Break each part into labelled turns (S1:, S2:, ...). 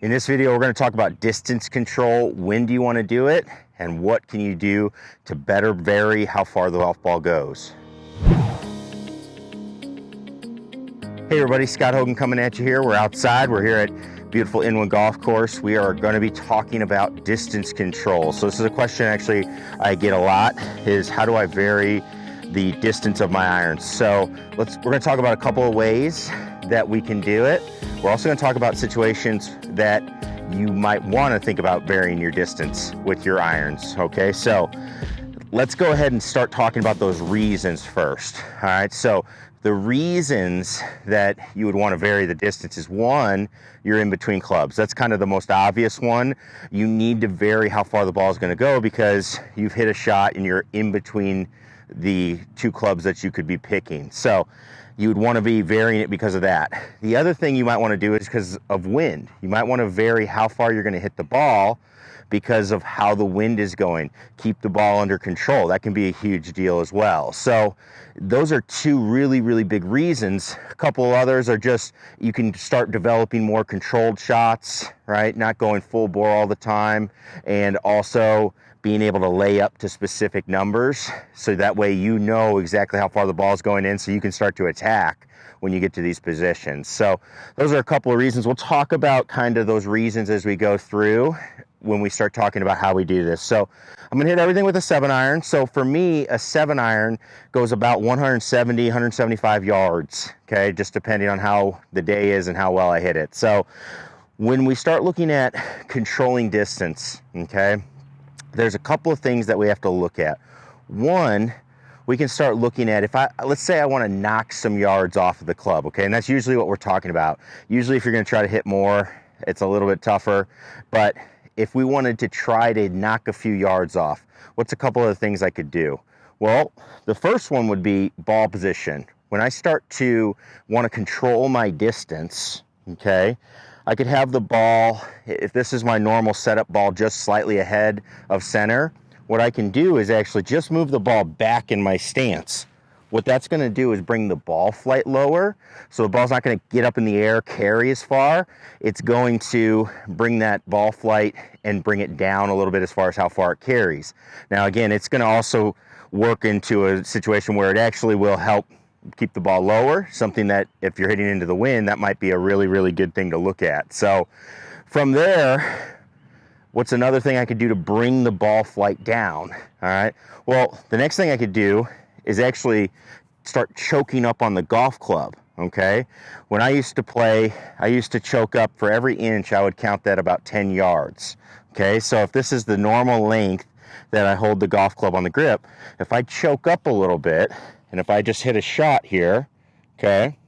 S1: In this video, we're going to talk about distance control. When do you want to do it? And what can you do to better vary how far the golf ball goes? Hey everybody, Scott Hogan coming at you here. We're outside. We're here at beautiful Inwood Golf Course. We are going to be talking about distance control. So this is a question actually I get a lot, is how do I vary the distance of my irons? So we're going to talk about a couple of ways that we can do it. We're also going to talk about situations that you might want to think about varying your distance with your irons. Okay, so let's go ahead and start talking about those reasons first. All right, so the reasons that you would want to vary the distance is, one, you're in between clubs. That's kind of the most obvious one. You need to vary how far the ball is going to go because you've hit a shot and you're in between the two clubs that you could be picking. So you would want to be varying it because of that. The other thing you might want to do is because of wind. You might want to vary how far you're going to hit the ball because of how the wind is going. Keep the ball under control. That can be a huge deal as well. So those are two really, really big reasons. A couple of others are just you can start developing more controlled shots, right? Not going full bore all the time, and also being able to lay up to specific numbers so that way you know exactly how far the ball is going in so you can start to attack when you get to these positions. So those are a couple of reasons. We'll talk about kind of those reasons as we go through when we start talking about how we do this. So I'm gonna hit everything with a 7-iron. So for me, a 7-iron goes about 170, 175 yards, okay? Just depending on how the day is and how well I hit it. So when we start looking at controlling distance, okay, there's a couple of things that we have to look at. One, we can start looking at let's say I want to knock some yards off of the club, okay? And that's usually what we're talking about. Usually if you're going to try to hit more, it's a little bit tougher. But if we wanted to try to knock a few yards off, what's a couple of things I could do? Well, the first one would be ball position. When I start to want to control my distance, okay, I could have the ball, if this is my normal setup ball, just slightly ahead of center. What I can do is actually just move the ball back in my stance. What that's going to do is bring the ball flight lower. So the ball's not going to get up in the air, carry as far. It's going to bring that ball flight and bring it down a little bit as far as how far it carries. Now again, it's going to also work into a situation where it actually will help keep the ball lower, something that if you're hitting into the wind, that might be a really, really good thing to look at. So from there, what's another thing I could do to bring the ball flight down? All right, well, the next thing I could do is actually start choking up on the golf club, okay? When I used to play, I used to choke up for every inch, I would count that about 10 yards, okay? So if this is the normal length that I hold the golf club on the grip, if I choke up a little bit, and if I just hit a shot here, okay,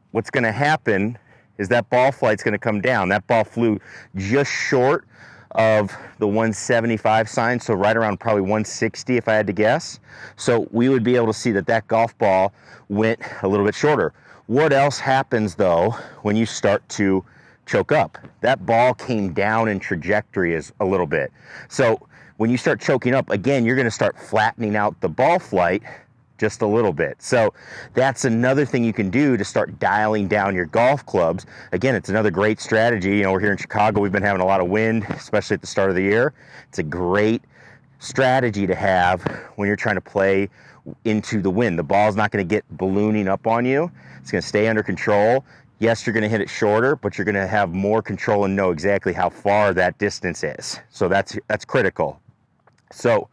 S1: what's going to happen is that ball flight's going to come down. That ball flew just short of the 175 sign, so right around probably 160 if I had to guess. So we would be able to see that that golf ball went a little bit shorter. What else happens though when you start to choke up? That ball came down in trajectory a little bit. So when you start choking up, again, you're going to start flattening out the ball flight just a little bit. So that's another thing you can do to start dialing down your golf clubs. Again, it's another great strategy. You know, we're here in Chicago. We've been having a lot of wind, especially at the start of the year. It's a great strategy to have when you're trying to play into the wind. The ball's not going to get ballooning up on you. It's going to stay under control. Yes, you're going to hit it shorter, but you're going to have more control and know exactly how far that distance is. So that's critical. So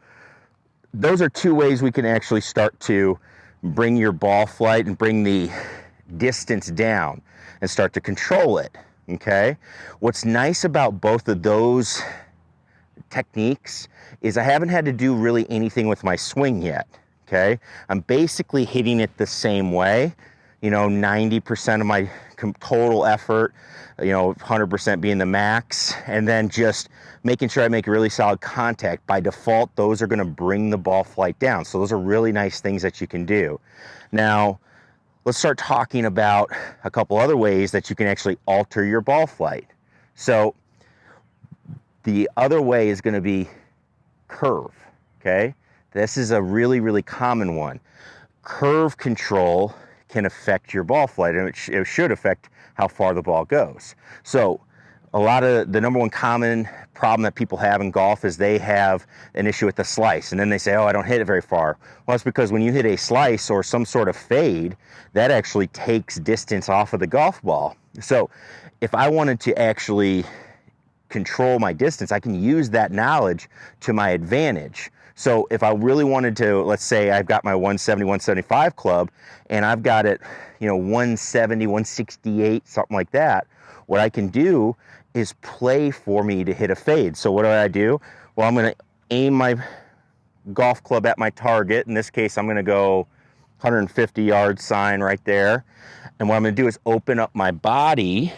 S1: those are two ways we can actually start to bring your ball flight and bring the distance down and start to control it, okay? What's nice about both of those techniques is I haven't had to do really anything with my swing yet, okay? I'm basically hitting it the same way, you know, 90% of my total effort, you know, 100% being the max, and then just making sure I make really solid contact. By default, those are going to bring the ball flight down. So those are really nice things that you can do. Now, let's start talking about a couple other ways that you can actually alter your ball flight. So the other way is going to be curve, okay? This is a really, really common one. Curve control can affect your ball flight, and it should affect how far the ball goes. So a lot of the number one common problem that people have in golf is they have an issue with the slice, and then they say, oh, I don't hit it very far. Well, it's because when you hit a slice or some sort of fade, that actually takes distance off of the golf ball. So if I wanted to actually control my distance, I can use that knowledge to my advantage. So if I really wanted to, let's say I've got my 170, 175 club, and I've got it, 170, 168, something like that, what I can do is play for me to hit a fade. So what do? Well, I'm going to aim my golf club at my target. In this case, I'm going to go 150 yard sign right there. And what I'm going to do is open up my body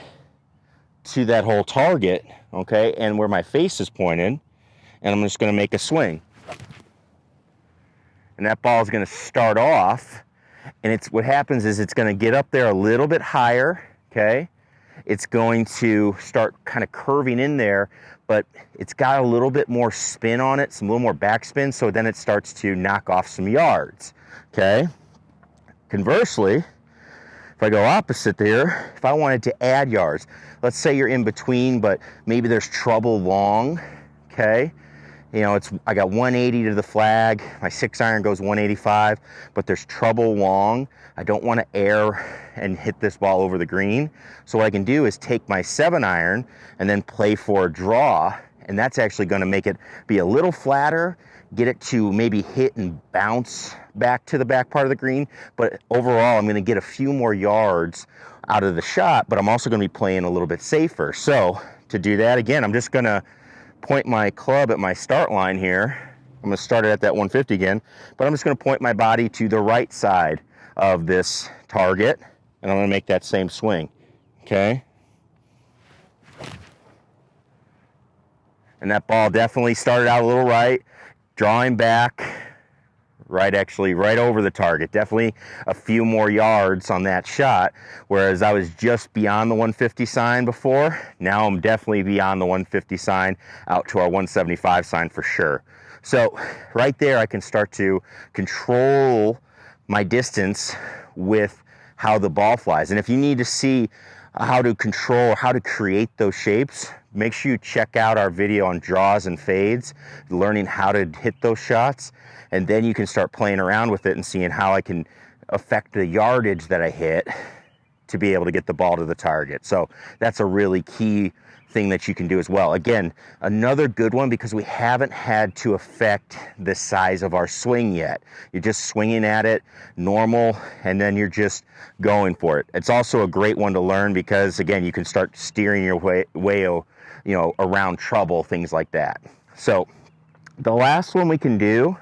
S1: to that whole target, okay, and where my face is pointed, and I'm just going to make a swing. And that ball is going to start off, and what happens is it's going to get up there a little bit higher, okay? It's going to start kind of curving in there, but it's got a little bit more spin on it, a little more backspin, so then it starts to knock off some yards, okay? Conversely, if I go opposite there, if I wanted to add yards, let's say you're in between, but maybe there's trouble long, okay? I got 180 to the flag, my 6-iron goes 185, but there's trouble long. I don't want to air and hit this ball over the green. So what I can do is take my 7-iron and then play for a draw, and that's actually going to make it be a little flatter, get it to maybe hit and bounce back to the back part of the green, but overall I'm going to get a few more yards out of the shot, but I'm also going to be playing a little bit safer. So to do that, again, I'm just going to point my club at my start line here. I'm going to start it at that 150 again, but I'm just going to point my body to the right side of this target, and I'm going to make that same swing, okay? And that ball definitely started out a little right, drawing back, right over the target. Definitely a few more yards on that shot, whereas I was just beyond the 150 sign before. Now I'm definitely beyond the 150 sign out to our 175 sign for sure. So right there I can start to control my distance with how the ball flies. And if you need to see how to control, how to create those shapes, make sure you check out our video on draws and fades, learning how to hit those shots. And then you can start playing around with it and seeing how I can affect the yardage that I hit to be able to get the ball to the target. So that's a really key thing that you can do as well. Again, another good one, because we haven't had to affect the size of our swing yet. You're just swinging at it normal, and then you're just going for it. It's also a great one to learn because, again, you can start steering your way around trouble, things like that. So the last one we can do,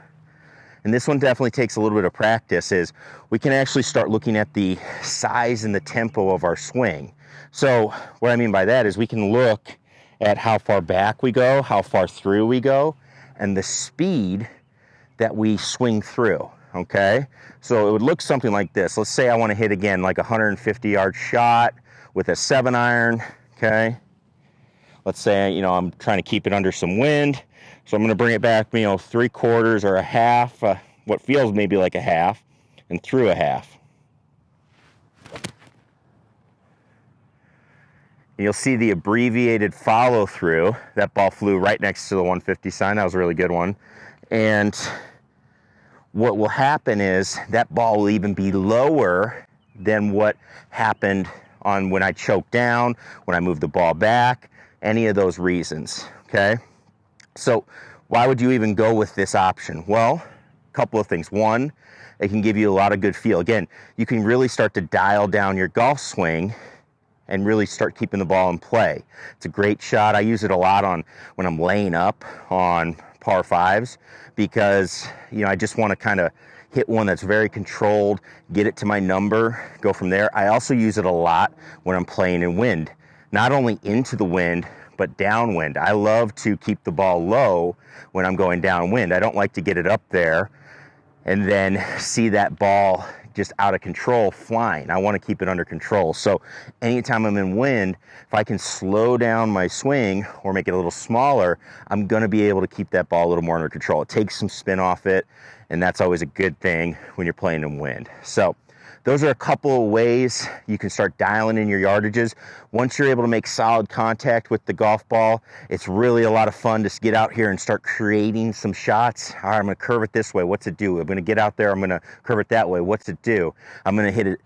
S1: and this one definitely takes a little bit of practice, is we can actually start looking at the size and the tempo of our swing. So what I mean by that is we can look at how far back we go, how far through we go, and the speed that we swing through, okay? So it would look something like this. Let's say I want to hit again like a 150-yard shot with a 7-iron, okay? Let's say, I'm trying to keep it under some wind. So I'm going to bring it back, 3/4 or a half, what feels maybe like a half, and through a half. You'll see the abbreviated follow through. That ball flew right next to the 150 sign. That was a really good one. And what will happen is that ball will even be lower than what happened on when I choked down, when I moved the ball back, any of those reasons, okay? So why would you even go with this option? Well, a couple of things. One, it can give you a lot of good feel. Again, you can really start to dial down your golf swing and really start keeping the ball in play. It's a great shot. I use it a lot when I'm laying up on par 5s because, I just want to kind of hit one that's very controlled, get it to my number, go from there. I also use it a lot when I'm playing in wind, not only into the wind, but downwind. I love to keep the ball low when I'm going downwind. I don't like to get it up there and then see that ball just out of control flying. I want to keep it under control. So anytime I'm in wind, if I can slow down my swing or make it a little smaller, I'm going to be able to keep that ball a little more under control. It takes some spin off it, and that's always a good thing when you're playing in wind. So those are a couple of ways you can start dialing in your yardages. Once you're able to make solid contact with the golf ball, it's really a lot of fun to get out here and start creating some shots. All right, I'm gonna curve it this way, what's it do? I'm gonna get out there, I'm gonna curve it that way, what's it do? I'm gonna hit it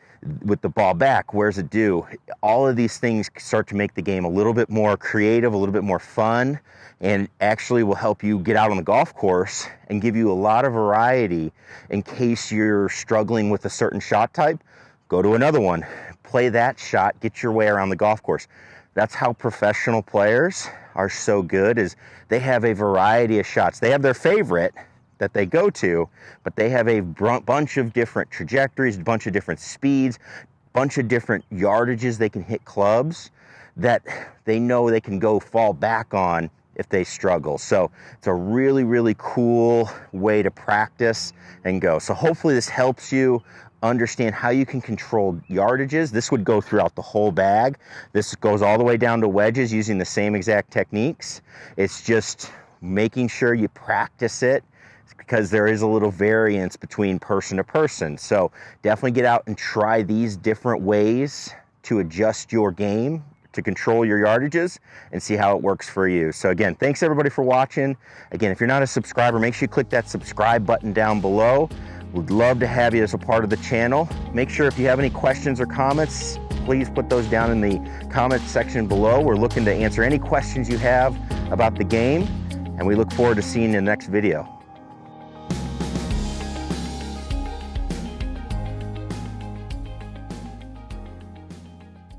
S1: with the ball back, where's it do? All of these things start to make the game a little bit more creative, a little bit more fun, and actually will help you get out on the golf course and give you a lot of variety in case you're struggling with a certain shot type. Go to another one, play that shot, get your way around the golf course. That's how professional players are so good, is they have a variety of shots. They have their favorite that they go to, but they have a bunch of different trajectories, a bunch of different speeds, bunch of different yardages they can hit clubs that they know they can go fall back on if they struggle. So it's a really, really cool way to practice and go. So hopefully this helps you understand how you can control yardages. This would go throughout the whole bag. This goes all the way down to wedges using the same exact techniques. It's just making sure you practice it, because there is a little variance between person to person. So definitely get out and try these different ways to adjust your game to control your yardages and see how it works for you. So again, thanks everybody for watching. Again, if you're not a subscriber, make sure you click that subscribe button down below. We'd love to have you as a part of the channel. Make sure if you have any questions or comments, please put those down in the comment section below. We're looking to answer any questions you have about the game, and we look forward to seeing you in the next video.